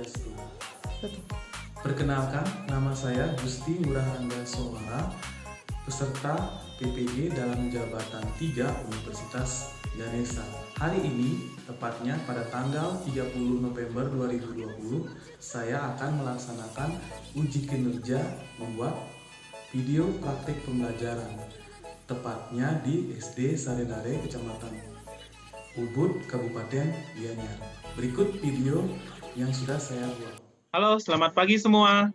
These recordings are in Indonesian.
Swastiastu. Perkenalkan, nama saya Gusti Ngurah Rangga Somara, peserta PPG dalam jabatan 3 Universitas Ganesha. Hari ini, tepatnya pada tanggal 30 November 2020, saya akan melaksanakan uji kinerja membuat video praktik pembelajaran, tepatnya di SD Saredare, Kecamatan Ubud, Kabupaten Gianyar. Berikut video yang sudah saya buat. Halo, selamat pagi semua.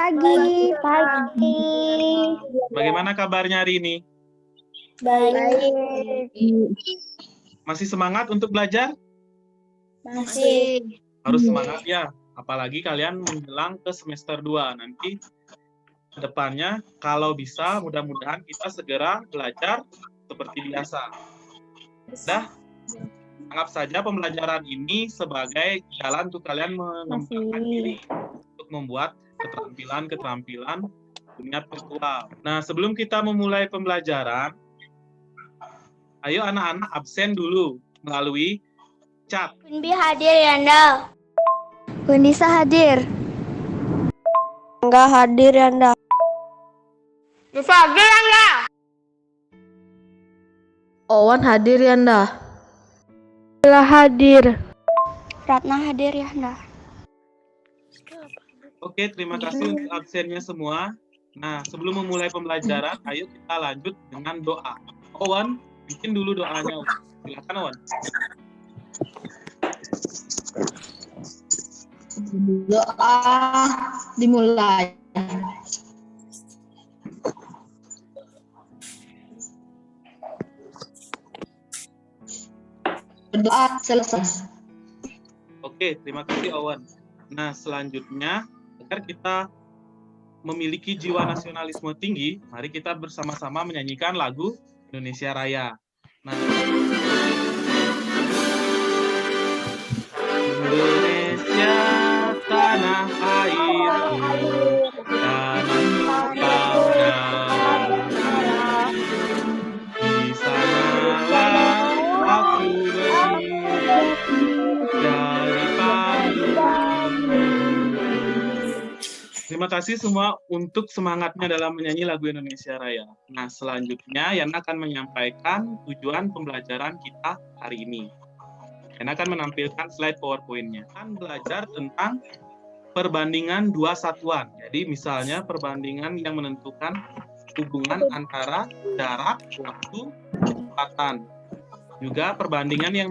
Pagi. Bagaimana kabarnya hari ini? Baik. Masih semangat untuk belajar? Masih. Harus semangat ya, apalagi kalian menjelang ke semester 2. Nanti ke depannya kalau bisa mudah-mudahan kita segera belajar seperti biasa. Anggap saja pembelajaran ini sebagai jalan untuk kalian mengembangkan diri untuk membuat keterampilan dunia virtual. Nah, sebelum kita memulai pembelajaran, ayo anak-anak absen dulu melalui chat. Kunbi hadir Yanda. Kundisa hadir. Enggak hadir Yanda. Bisa hadir Yanda. Owan hadir Yanda. Bila hadir. Ratna hadir Yanda. Oke, terima kasih untuk absennya semua. Nah, sebelum memulai pembelajaran, ayo kita lanjut dengan doa. Owan, bikin dulu doanya. Silakan Owan. Doa dimulai. Doa selesai. Oke, terima kasih Owan. Nah, selanjutnya, agar kita memiliki jiwa nasionalisme tinggi, mari kita bersama-sama menyanyikan lagu Indonesia Raya. Nah, Indonesia tanah airku, tanah kau di sanalah aku berdiri dari pagi. Terima kasih semua untuk semangatnya dalam menyanyi lagu Indonesia Raya. Nah, selanjutnya Yana akan menyampaikan tujuan pembelajaran kita hari ini. Yana akan menampilkan slide PowerPoint-nya. Akan belajar tentang perbandingan dua satuan. Jadi misalnya perbandingan yang menentukan hubungan antara jarak, waktu, kecepatan. Juga perbandingan yang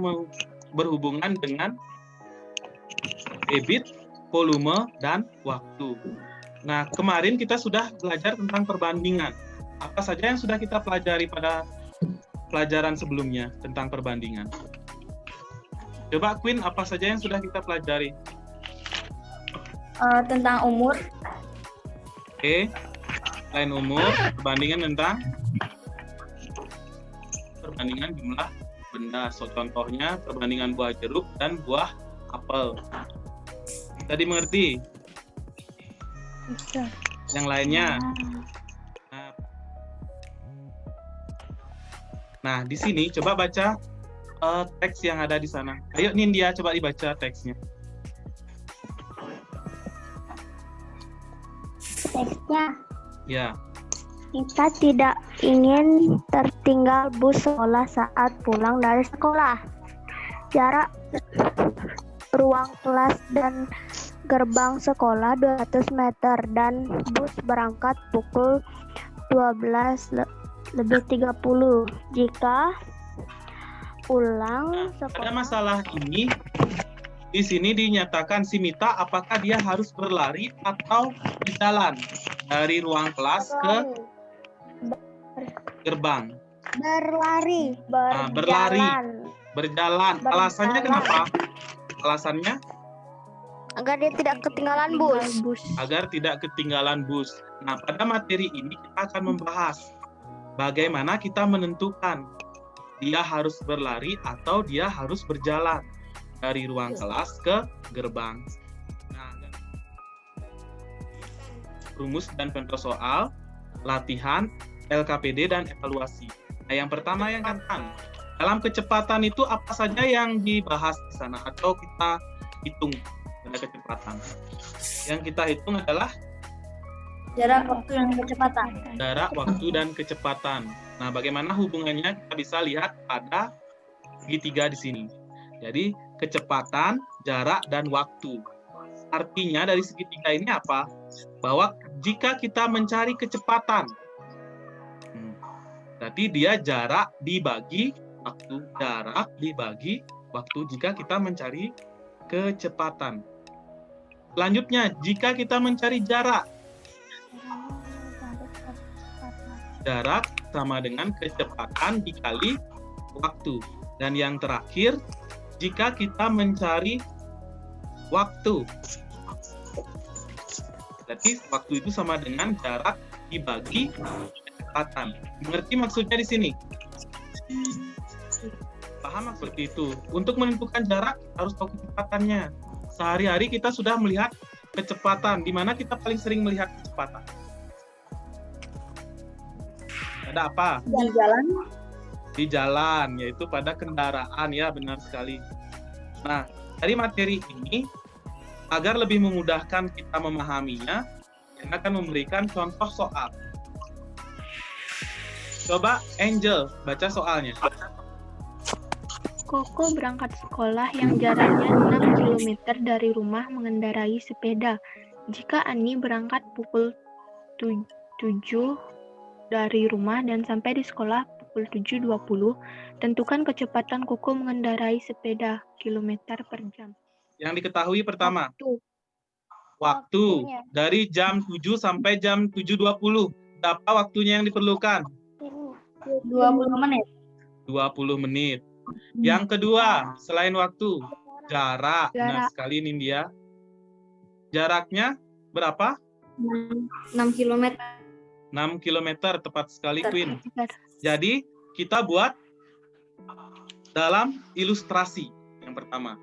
berhubungan dengan debit, volume, dan waktu. Nah, kemarin kita sudah belajar tentang perbandingan. Apa saja yang sudah kita pelajari pada pelajaran sebelumnya tentang perbandingan? Coba Queen, apa saja yang sudah kita pelajari? Tentang umur. Oke. Selain umur, perbandingan tentang perbandingan jumlah benda. So, contohnya perbandingan buah jeruk dan buah apel. Tadi mengerti? Bisa. Yang lainnya. Nah, di sini coba baca teks yang ada di sana. Ayo Nindya, coba dibaca teksnya. Teksnya. Ya. Kita tidak ingin tertinggal bus sekolah saat pulang dari sekolah. Jarak ruang kelas dan gerbang sekolah 200 meter dan bus berangkat pukul 12:30. Jika pulang Pada sekolah masalah ini, di sini dinyatakan si Mita apakah dia harus berlari atau berjalan dari ruang kelas ke gerbang. berlari. Berjalan. Alasannya kenapa? Alasannya Agar dia tidak ketinggalan bus. agar tidak ketinggalan bus. Nah, pada materi ini kita akan membahas bagaimana kita menentukan dia harus berlari atau dia harus berjalan dari ruang kelas ke gerbang. Nah, rumus dan contoh soal, latihan, LKPD, dan evaluasi. Nah, yang pertama yang kan dalam kecepatan itu apa saja yang dibahas di sana atau kita hitung pada kecepatan. Yang kita hitung adalah Jarak, waktu, dan kecepatan. jarak, waktu, dan kecepatan. Nah, bagaimana hubungannya kita bisa lihat pada segitiga di sini. Jadi, kecepatan, jarak, dan waktu. Artinya dari segitiga ini apa? Bahwa jika kita mencari kecepatan, berarti dia jarak dibagi waktu. Jarak dibagi waktu jika kita mencari kecepatan. Selanjutnya, jika kita mencari jarak, jarak sama dengan kecepatan dikali waktu. Dan yang terakhir, jika kita mencari waktu, berarti waktu itu sama dengan jarak dibagi kecepatan. Mengerti maksudnya di sini? Paham seperti itu. Untuk menentukan jarak, harus tahu kecepatannya. Sehari-hari kita sudah melihat kecepatan. Di mana kita paling sering melihat kecepatan? Ada apa? Di jalan. Di jalan, yaitu pada kendaraan, ya, benar sekali. Nah, dari materi ini, agar lebih memudahkan kita memahaminya, saya akan memberikan contoh soal. Coba Angel baca soalnya. Koko berangkat sekolah yang jaraknya 6 km dari rumah mengendarai sepeda. Jika Ani berangkat pukul 7 dari rumah dan sampai di sekolah pukul 7.20, tentukan kecepatan Koko mengendarai sepeda kilometer per jam. Yang diketahui pertama, Waktu. waktu. Waktunya. Dari jam 7 sampai jam 7.20. Berapa waktunya yang diperlukan? 20 menit. 20 menit. Yang kedua, selain waktu, jarak. Benar Jarak. sekali Nindya. Jaraknya berapa? 6 km. 6 km, tepat sekali Queen. Jadi, kita buat dalam ilustrasi yang pertama.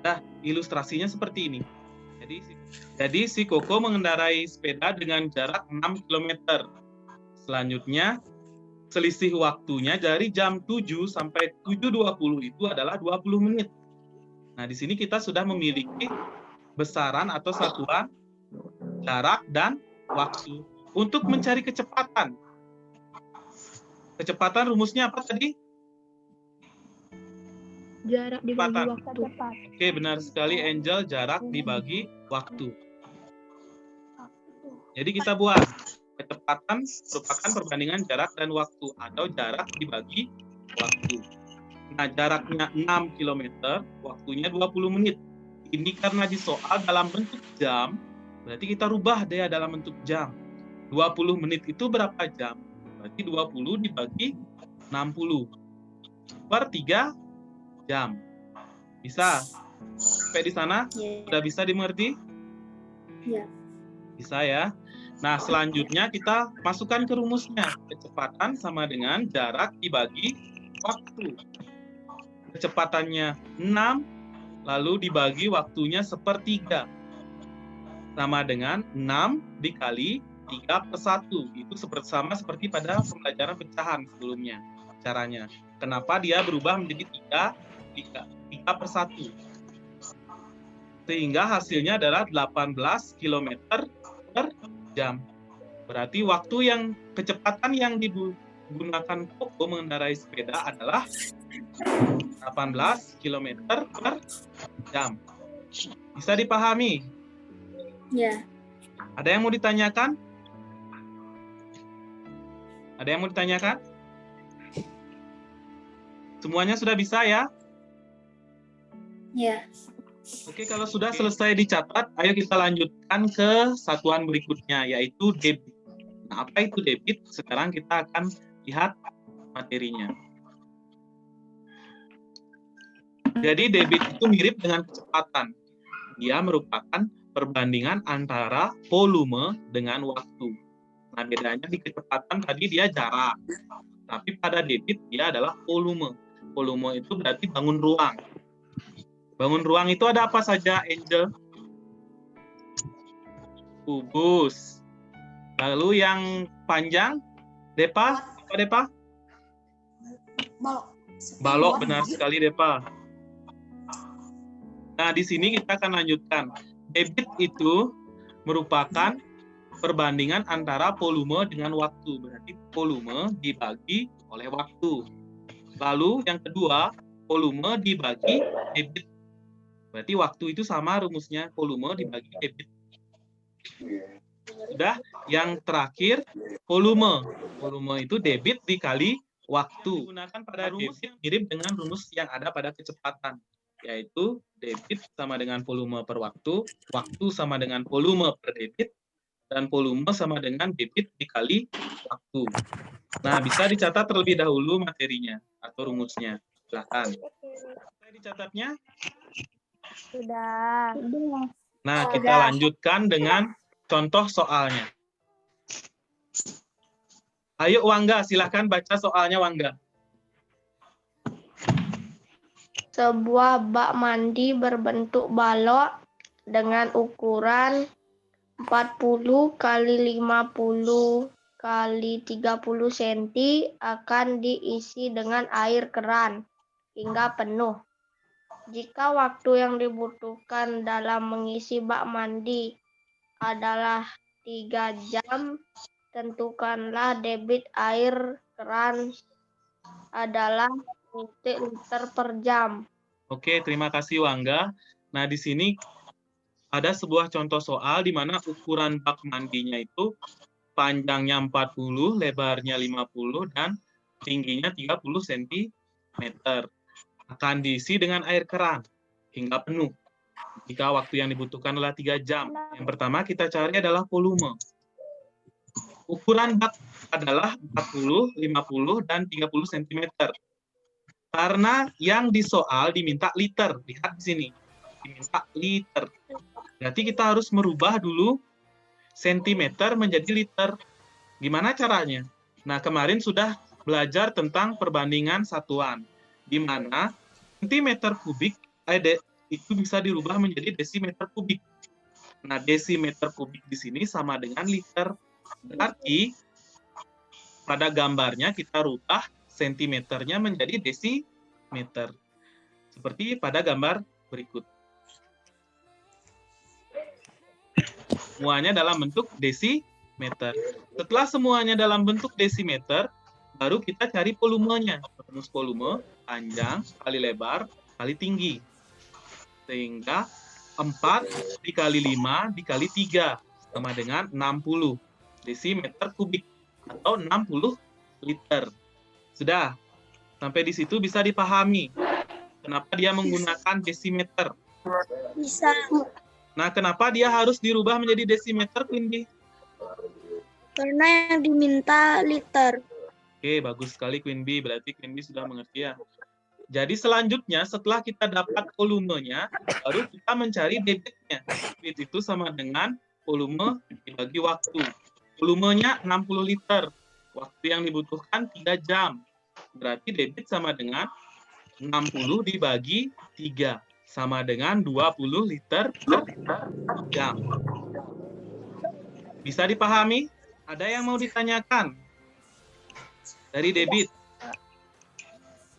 Nah, ilustrasinya seperti ini. Jadi si Koko mengendarai sepeda dengan jarak 6 km. Selanjutnya, selisih waktunya dari jam 7 sampai 7.20 itu adalah 20 menit. Nah, di sini kita sudah memiliki besaran atau satuan jarak dan waktu. Untuk mencari kecepatan. Kecepatan rumusnya apa tadi? Jarak dibagi Kecepatan. waktu. Oke, benar sekali Angel, jarak dibagi waktu. Jadi kita buat kecepatan merupakan perbandingan jarak dan waktu atau jarak dibagi waktu. Nah, jaraknya 6 km, waktunya 20 menit. Ini karena di soal dalam bentuk jam, berarti kita rubah dia dalam bentuk jam. 20 menit itu berapa jam? Berarti 20 dibagi 60 per 3 jam. Bisa? Sampai di sana? Ya. Sudah bisa dimengerti? Ya. Bisa ya. Nah, selanjutnya kita masukkan ke rumusnya. Kecepatan sama dengan jarak dibagi waktu. Kecepatannya 6, lalu dibagi waktunya 1/3. Sama dengan 6 dikali 3/1. Itu sama seperti pada pembelajaran pecahan sebelumnya. Caranya. Kenapa dia berubah menjadi 3/1? Sehingga hasilnya adalah 18 km per jam. Berarti kecepatan yang digunakan Koko mengendarai sepeda adalah 18 km per jam. Bisa dipahami? Ya. Ada yang mau ditanyakan? Ada yang mau ditanyakan? Semuanya sudah bisa ya? Ya. Oke, kalau sudah selesai dicatat, ayo kita lanjutkan ke satuan berikutnya, yaitu debit. Nah, apa itu debit? Sekarang kita akan lihat materinya. Jadi, debit itu mirip dengan kecepatan. Dia merupakan perbandingan antara volume dengan waktu. Nah, bedanya di kecepatan tadi dia jarak. Tapi pada debit dia adalah volume. Volume itu berarti bangun ruang. Bangun ruang itu ada apa saja, Angel? Kubus. Lalu yang panjang, Depa? Apa Depa? Balok. Balok, benar sekali Depa. Nah, di sini kita akan lanjutkan. Debit itu merupakan perbandingan antara volume dengan waktu. Berarti volume dibagi oleh waktu. Lalu yang kedua, volume dibagi debit. Berarti waktu itu sama rumusnya, volume dibagi debit. Sudah, yang terakhir volume. Volume itu debit dikali waktu. Digunakan pada rumus yang mirip dengan rumus yang ada pada kecepatan, yaitu debit sama dengan volume per waktu, waktu sama dengan volume per debit, dan volume sama dengan debit dikali waktu. Nah, bisa dicatat terlebih dahulu materinya atau rumusnya. Silahkan. Saya dicatatnya. Sudah. Nah, kita lanjutkan dengan contoh soalnya. Ayo Wangga, silahkan baca soalnya Wangga. Sebuah bak mandi berbentuk balok dengan ukuran 40 kali 50 kali 30 cm akan diisi dengan air keran hingga penuh. Jika waktu yang dibutuhkan dalam mengisi bak mandi adalah 3 jam, tentukanlah debit air keran adalah liter per jam. Oke, terima kasih Wangga. Nah, di sini ada sebuah contoh soal di mana ukuran bak mandinya itu panjangnya 40, lebarnya 50, dan tingginya 30 cm. Akan diisi dengan air keran hingga penuh. Jika waktu yang dibutuhkan adalah 3 jam. Yang pertama kita cari adalah volume. Ukuran bak adalah 40, 50, dan 30 cm. Karena yang di soal diminta liter. Lihat di sini. Diminta liter. Berarti kita harus merubah dulu sentimeter menjadi liter. Gimana caranya? Nah, kemarin sudah belajar tentang perbandingan satuan. Di mana sentimeter kubik itu bisa dirubah menjadi desimeter kubik. Nah, desimeter kubik di sini sama dengan liter. Berarti pada gambarnya kita rubah sentimeternya menjadi desimeter. Seperti pada gambar berikut. Semuanya dalam bentuk desimeter. Setelah semuanya dalam bentuk desimeter, baru kita cari volumenya. Rumus volume, panjang kali lebar kali tinggi. Sehingga 4 dikali 5 dikali 3 sama dengan 60 desimeter kubik atau 60 liter. Sudah, sampai di situ bisa dipahami kenapa dia menggunakan desimeter. Bisa. Nah, kenapa dia harus dirubah menjadi desimeter, Quindi? Karena yang diminta liter. Oke, bagus sekali Quindi. Berarti Quindi sudah mengerti ya. Jadi selanjutnya setelah kita dapat volumenya, baru kita mencari debitnya. Debit itu sama dengan volume dibagi waktu. Volumenya 60 liter. Waktu yang dibutuhkan 3 jam. Berarti debit sama dengan 60 dibagi 3. Sama dengan 20 liter per jam. Bisa dipahami? Ada yang mau ditanyakan? Dari debit.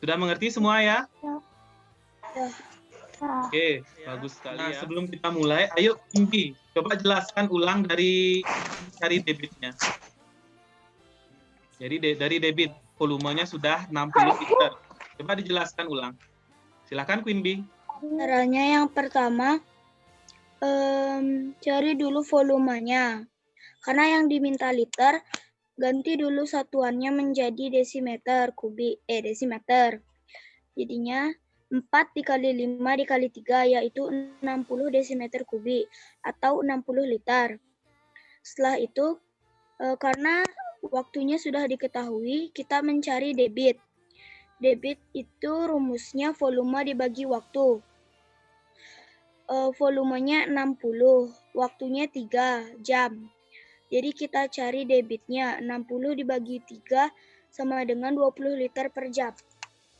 Sudah mengerti semua ya? Oke, bagus sekali. Nah, sebelum kita mulai, ayo Quindi, coba jelaskan ulang dari cari debitnya. Jadi dari debit, volumenya sudah 60 liter. Coba dijelaskan ulang. Silakan Quindi. Caranya yang pertama, cari dulu volumenya. Karena yang diminta liter, ganti dulu satuannya menjadi desimeter kubik, desimeter. Jadinya 4 dikali 5 dikali 3 yaitu 60 desimeter kubik atau 60 liter. Setelah itu, karena waktunya sudah diketahui, kita mencari debit. Debit itu rumusnya volume dibagi waktu. Volumenya 60, waktunya 3 jam. Jadi kita cari debitnya 60 dibagi 3 sama dengan 20 liter per jam.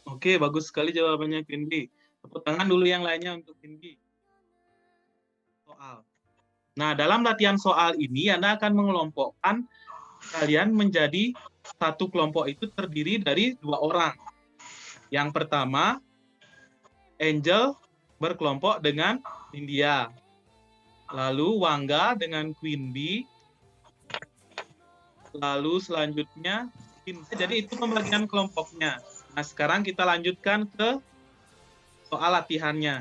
Oke, bagus sekali jawabannya Quindi. Tepuk tangan dulu yang lainnya untuk Quindi. Soal. Nah, dalam latihan soal ini Anda akan mengelompokkan kalian menjadi satu kelompok itu terdiri dari 2 orang. Yang pertama, Angel, berkelompok dengan India. Lalu Wangga dengan Queen Bee. Lalu selanjutnya, jadi itu pembagian kelompoknya. Nah, sekarang kita lanjutkan ke soal latihannya.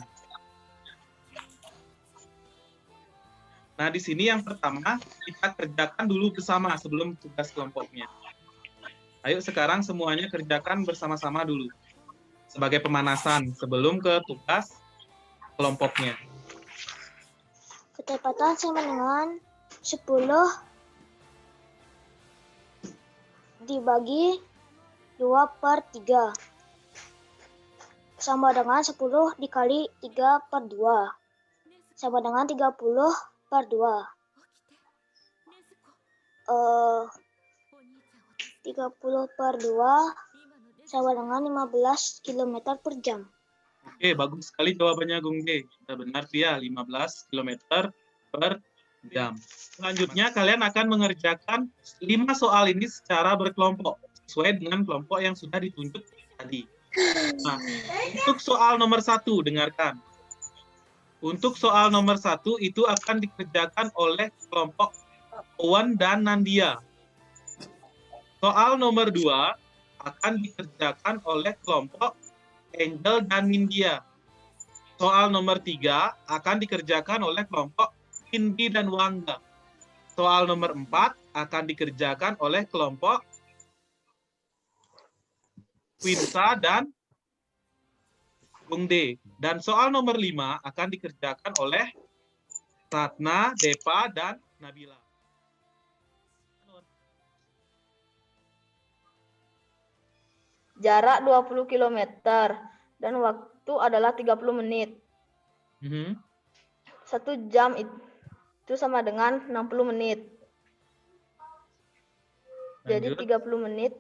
Nah, di sini yang pertama, kita kerjakan dulu bersama sebelum tugas kelompoknya. Ayo sekarang semuanya kerjakan bersama-sama dulu. Sebagai pemanasan sebelum ke tugas kelompoknya. Kecepatan sama dengan 10 dibagi 2/3 sama dengan 10 dikali 3/2 sama dengan 30/2. 30/2 sama dengan 15 km per jam. Oke, bagus sekali jawabannya Gung Ge. Sudah benar dia, 15 km per jam. Selanjutnya kalian akan mengerjakan 5 soal ini secara berkelompok sesuai dengan kelompok yang sudah ditunjuk tadi. Nah, untuk soal nomor 1 dengarkan. Untuk soal nomor 1 itu akan dikerjakan oleh kelompok Owen dan Nandia. Soal nomor 2 akan dikerjakan oleh kelompok Angel dan Nindya. Soal nomor 3 akan dikerjakan oleh kelompok Indi dan Wangga. Soal nomor 4 akan dikerjakan oleh kelompok Winsa dan Bungde. Dan soal nomor 5 akan dikerjakan oleh Ratna, Depa, dan Nabila. Jarak 20 km dan waktu adalah 30 menit. 1 jam itu sama dengan 60 menit. Jadi 30 menit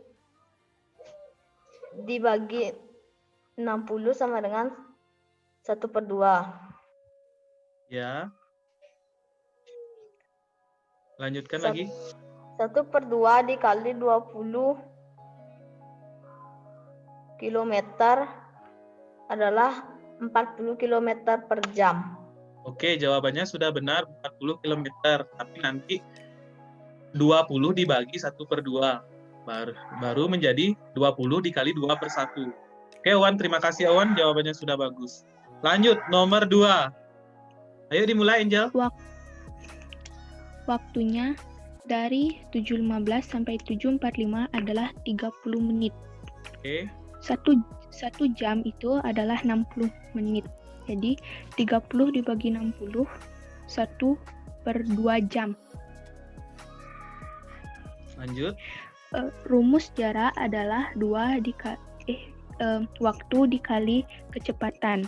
dibagi 60 sama dengan 1/2. Ya. Lanjutkan lagi. 1/2 dikali 20 km adalah 40 km per jam. Oke, jawabannya sudah benar 40 km. Tapi nanti 20 dibagi 1/2. Baru menjadi 20 dikali 2/1. Oke, Wan, terima kasih, Wan. Jawabannya sudah bagus. Lanjut, nomor 2. Ayo dimulai, Angel. Waktunya dari 7.15 sampai 7.45 adalah 30 menit. Oke. Satu jam itu adalah 60 menit. Jadi 30 dibagi 60, 1/2 jam. Lanjut. Rumus jarak adalah waktu dikali kecepatan.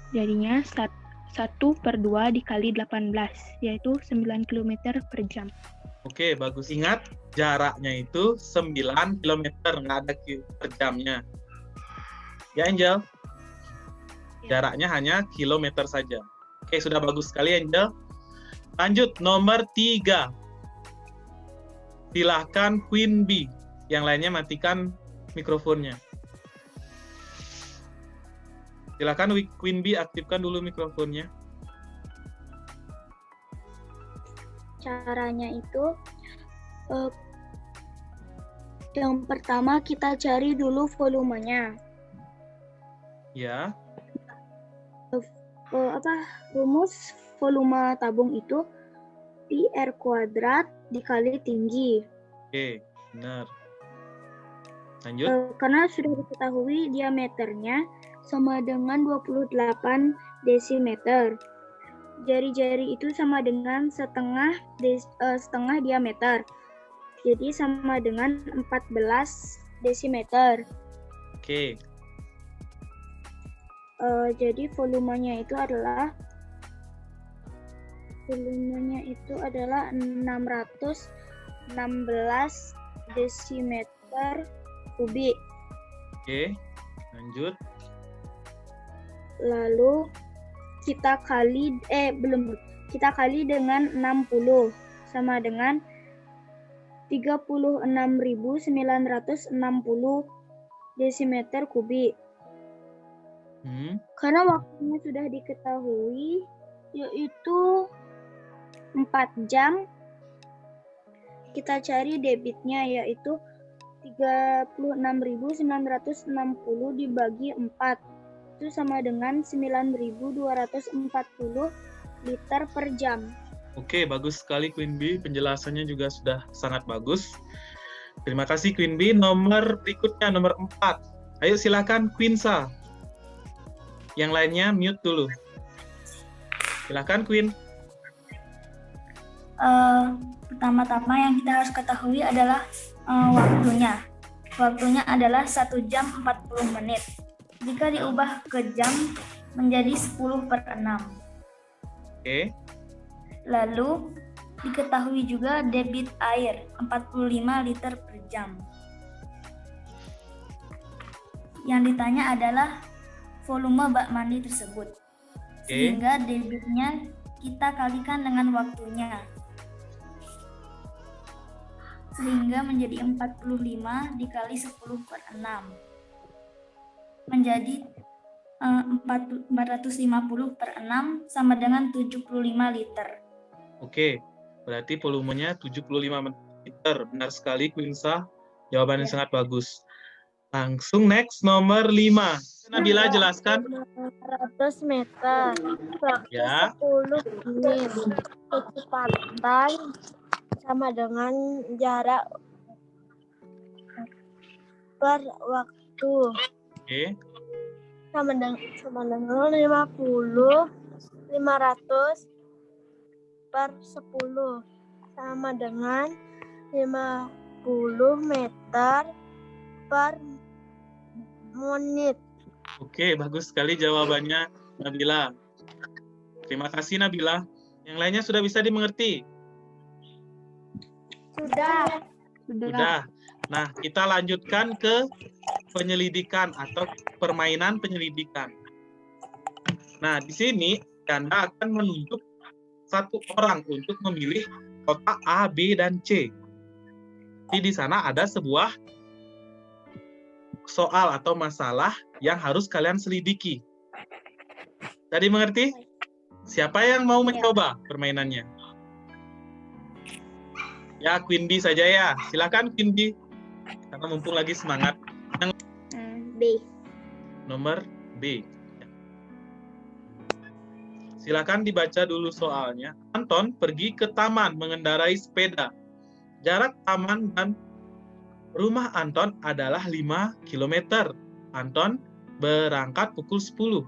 Jadinya 1/2 dikali 18, yaitu 9 km per jam. Oke, bagus. Ingat, jaraknya itu 9 km, nggak ada per jamnya. Ya, Angel? Jaraknya hanya kilometer saja. Oke, sudah bagus sekali, Angel. Lanjut, nomor 3. Silahkan Queen Bee. Yang lainnya matikan mikrofonnya. Silahkan Queen Bee aktifkan dulu mikrofonnya. Caranya itu yang pertama kita cari dulu volumenya. Ya. Rumus volume tabung itu pi R kuadrat dikali tinggi. Oke, benar. Lanjut. Karena sudah diketahui diameternya sama dengan 28 desimeter. Jari-jari itu sama dengan setengah diameter. Jadi sama dengan 14 desimeter. Oke. Jadi volumenya itu adalah 616 desimeter kubik. Oke, lanjut. Lalu kita kali dengan 60 sama dengan 36.960 desimeter kubik. Karena waktunya sudah diketahui, yaitu 4 jam. Kita cari debitnya, yaitu 36.960 dibagi 4. Itu sama dengan 9.240 liter per jam. Oke, bagus sekali Queen Bee. Penjelasannya juga sudah sangat bagus. Terima kasih Queen Bee. Nomor berikutnya, nomor 4. Ayo silakan Queen Sa. Yang lainnya mute dulu. Silakan Queen. Pertama-tama yang kita harus ketahui adalah waktunya. Waktunya adalah 1 jam 40 menit. Jika diubah ke jam menjadi 10/6. Oke. Lalu diketahui juga debit air 45 liter per jam. Yang ditanya adalah volume bak mandi tersebut. Sehingga debitnya kita kalikan dengan waktunya. Sehingga menjadi 45 dikali 10/6. Menjadi 450/6 sama dengan 75 liter. Oke, berarti volumenya 75 liter. Benar sekali Queen Sa. Jawabannya sangat bagus. Langsung next, nomor 5. Nabila jelaskan. 100 meter. Waktu Ya. 10 menit. Kecepatan sama dengan jarak per waktu. Oke. Sama dengan 50, 500 per 10 sama dengan 50 meter per menit. Oke, bagus sekali jawabannya Nabila. Terima kasih Nabila. Yang lainnya sudah bisa dimengerti? Sudah. Nah, kita lanjutkan ke penyelidikan atau permainan penyelidikan. Nah, di sini Anda akan menunjuk satu orang untuk memilih kotak A, B, dan C. Jadi di sana ada sebuah soal atau masalah yang harus kalian selidiki. Tadi mengerti? Siapa yang mau mencoba permainannya? Ya, Queen Bee saja ya. Silakan Queen Bee. Karena mumpung lagi semangat. B. Nomor B. Silakan dibaca dulu soalnya. Anton pergi ke taman mengendarai sepeda. Jarak taman dan rumah Anton adalah 5 km. Anton berangkat pukul 10.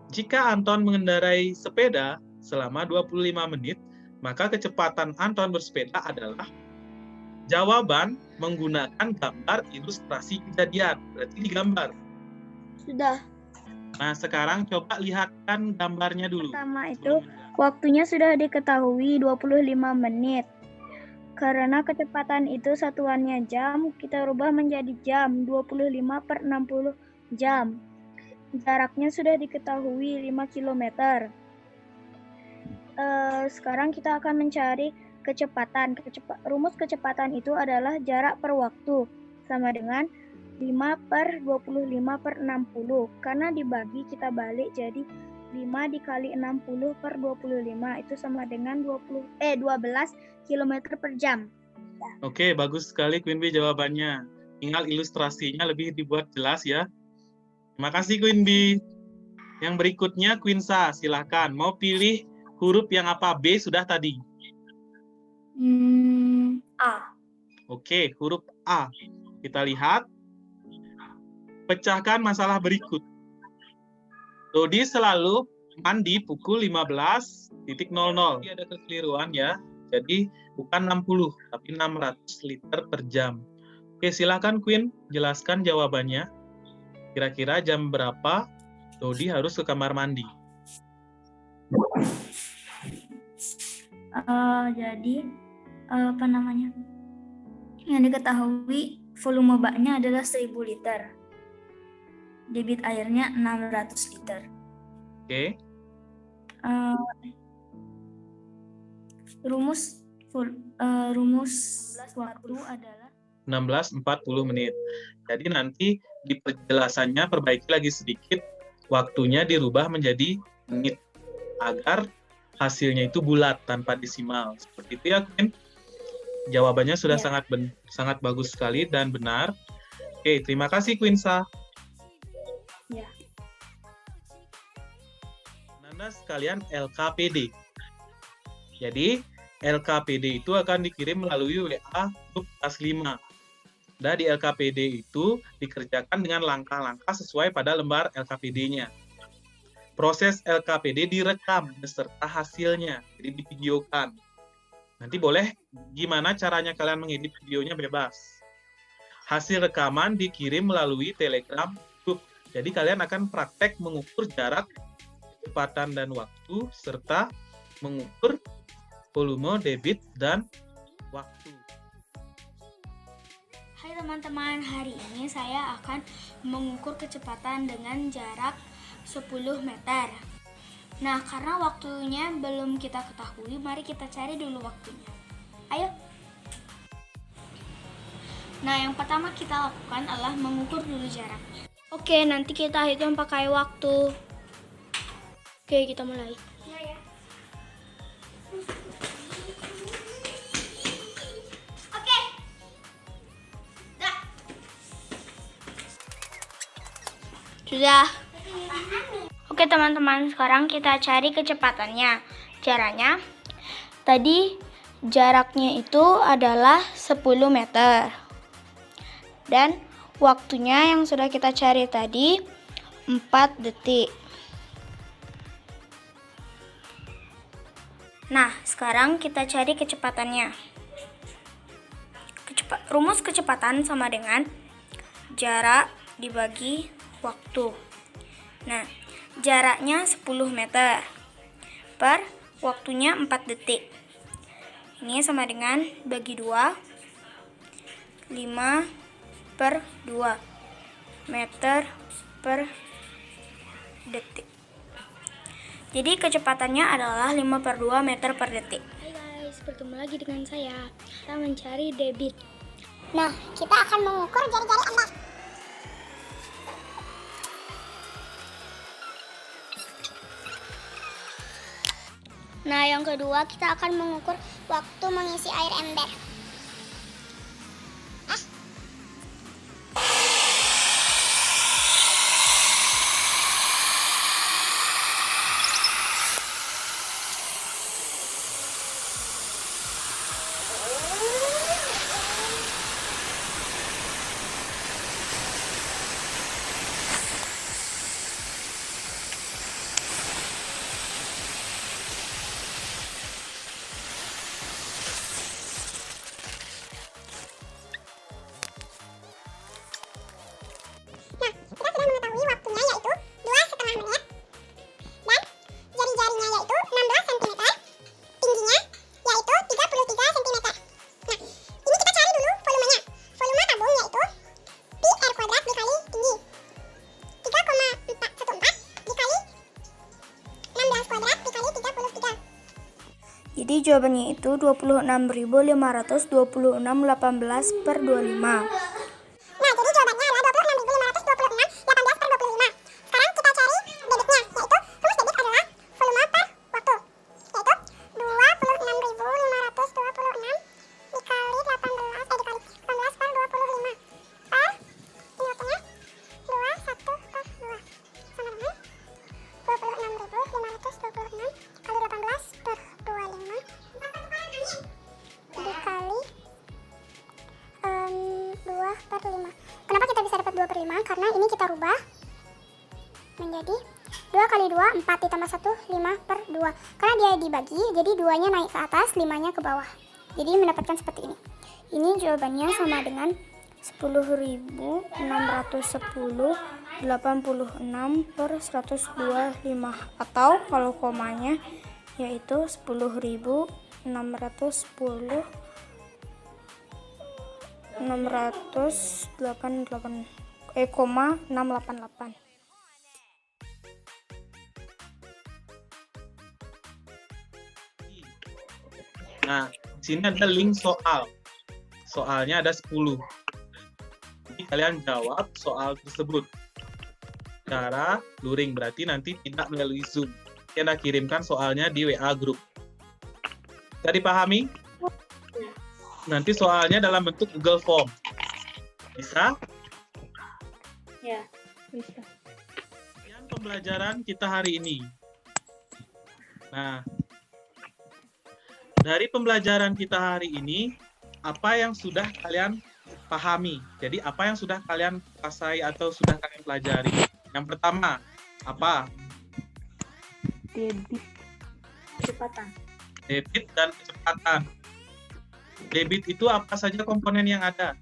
Jika Anton mengendarai sepeda selama 25 menit, maka kecepatan Anton bersepeda adalah jawaban menggunakan gambar ilustrasi kejadian. Berarti digambar. Sudah. Nah, sekarang coba lihatkan gambarnya dulu. Pertama itu waktunya sudah diketahui 25 menit. Karena kecepatan itu satuannya jam, kita rubah menjadi jam, 25/60 jam. Jaraknya sudah diketahui 5 km. Sekarang kita akan mencari kecepatan. Rumus kecepatan itu adalah jarak per waktu, sama dengan 5/25/60. Karena dibagi kita balik jadi 5 dikali 60/25 itu sama dengan 12 km per jam. Oke, bagus sekali Queen Bee jawabannya. Tinggal ilustrasinya lebih dibuat jelas ya. Terima kasih Queen Bee. Yang berikutnya Queen Sa, silakan. Mau pilih huruf yang apa? B sudah tadi. A. Oke, huruf A. Kita lihat. Pecahkan masalah berikut. Dodi selalu mandi pukul 15.00. Ada kekeliruan ya. Jadi bukan 60, tapi 600 liter per jam. Oke, silakan Queen, jelaskan jawabannya. Kira-kira jam berapa Dodi harus ke kamar mandi? Jadi yang diketahui volume baknya adalah 1000 liter. Debit airnya 600 liter. Oke. Rumus waktu adalah 16.40 menit. Jadi nanti di penjelasannya perbaiki lagi sedikit. waktunya dirubah menjadi menit agar hasilnya itu bulat tanpa desimal. Seperti itu ya, Queen. Jawabannya sudah Ya. sangat bagus sekali dan benar. Oke, terima kasih Quinsa. Ya. Nanda sekalian LKPD. Jadi, LKPD itu akan dikirim melalui WA grup kelas 5. Dan di LKPD itu dikerjakan dengan langkah-langkah sesuai pada lembar LKPD-nya. Proses LKPD direkam beserta hasilnya, jadi divideokan. Nanti boleh gimana caranya kalian mengedit videonya bebas. Hasil rekaman dikirim melalui Telegram grup. Jadi kalian akan praktek mengukur jarak, kecepatan dan waktu, serta mengukur volume, debit, dan waktu. Hai teman-teman, hari ini saya akan mengukur kecepatan dengan jarak 10 meter. Nah, karena waktunya belum kita ketahui, mari kita cari dulu waktunya. Ayo. Nah, yang pertama kita lakukan adalah mengukur dulu jaraknya. Oke, nanti kita hitung pakai waktu. Oke, kita mulai. Sudah. Oke teman-teman, sekarang kita cari kecepatannya. Caranya, tadi jaraknya itu adalah 10 meter. Dan waktunya yang sudah kita cari tadi 4 detik. Nah, sekarang kita cari kecepatannya. Rumus kecepatan sama dengan jarak dibagi waktu. Nah, jaraknya 10 meter per waktunya 4 detik. Ini sama dengan bagi 2, 5 per 2 meter per detik. Jadi kecepatannya adalah 5 per 2 meter per detik. Hai guys, bertemu lagi dengan saya. Kita mencari debit. Nah, kita akan mengukur jari-jari Anda. Nah, yang kedua kita akan mengukur waktu mengisi air ember. Jadi jawabannya itu 26.526,18 per 25. Nah, jadi jawabannya adalah 26.526,18 per 25. Sekarang kita cari debitnya, yaitu rumus debit adalah volume per waktu, yaitu 26.526 dikali 18 per 25 per, ini waktunya 21 per 2, sama dengan 26.526 kali 18 per 25 dikali 2 per 5. Kenapa kita bisa dapat 2 per 5? Karena ini kita rubah menjadi 2 kali 2, 4 ditambah 1, 5 per 2. Karena dia dibagi, jadi 2-nya naik ke atas, 5-nya ke bawah. Jadi mendapatkan seperti ini. Ini jawabannya sama dengan 10.610,86 per 125. Atau kalau komanya yaitu 688,688. Nah, di sini ada link soal. Soalnya ada 10. Jadi kalian jawab soal tersebut. secara luring, berarti nanti tidak melalui Zoom. Anda kirimkan soalnya di WA Group. Bisa dipahami? Nanti soalnya dalam bentuk Google Form. Bisa? Ya. Bisa. Sekian pembelajaran kita hari ini. Nah, dari pembelajaran kita hari ini, apa yang sudah kalian pahami? Jadi, apa yang sudah kalian kuasai atau sudah kalian pelajari? Yang pertama, apa? Debit. Kecepatan. Debit dan kecepatan. Debit itu apa saja komponen yang ada?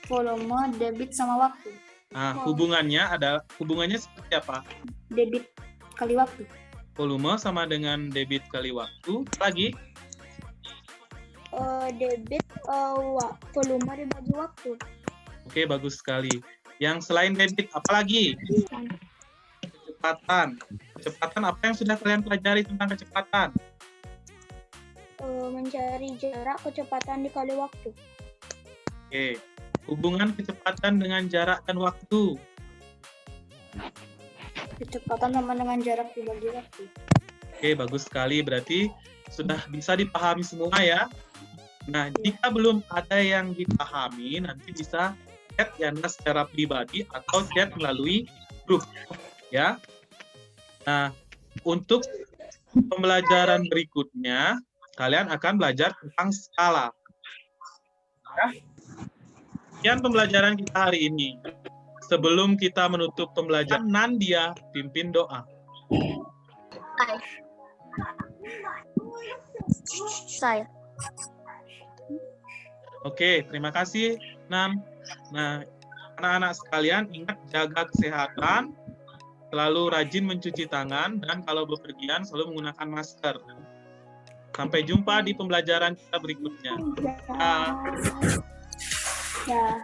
Volume, debit, sama waktu. Nah, hubungannya seperti apa? Debit kali waktu. Volume sama dengan debit kali waktu. Lagi? Debit volume dibagi waktu. Oke, bagus sekali. Yang selain debit, apa lagi? Kecepatan. Kecepatan apa yang sudah kalian pelajari tentang kecepatan? Mencari jarak kecepatan dikali waktu. Oke. Hubungan kecepatan dengan jarak dan waktu. Kecepatan sama dengan jarak dibagi waktu. Oke, bagus sekali. Berarti sudah bisa dipahami semua ya. Nah, jika belum ada yang dipahami, nanti bisa chat Yana secara pribadi atau chat melalui grup. Ya. Nah, untuk pembelajaran berikutnya, kalian akan belajar tentang skala. Ya. Sekian pembelajaran kita hari ini. Sebelum kita menutup pembelajaran, Nandia pimpin doa. Saya. Oke, terima kasih, Nan. Nah, anak-anak sekalian ingat jaga kesehatan, selalu rajin mencuci tangan, dan kalau bepergian selalu menggunakan masker. Sampai jumpa di pembelajaran kita berikutnya. Ya.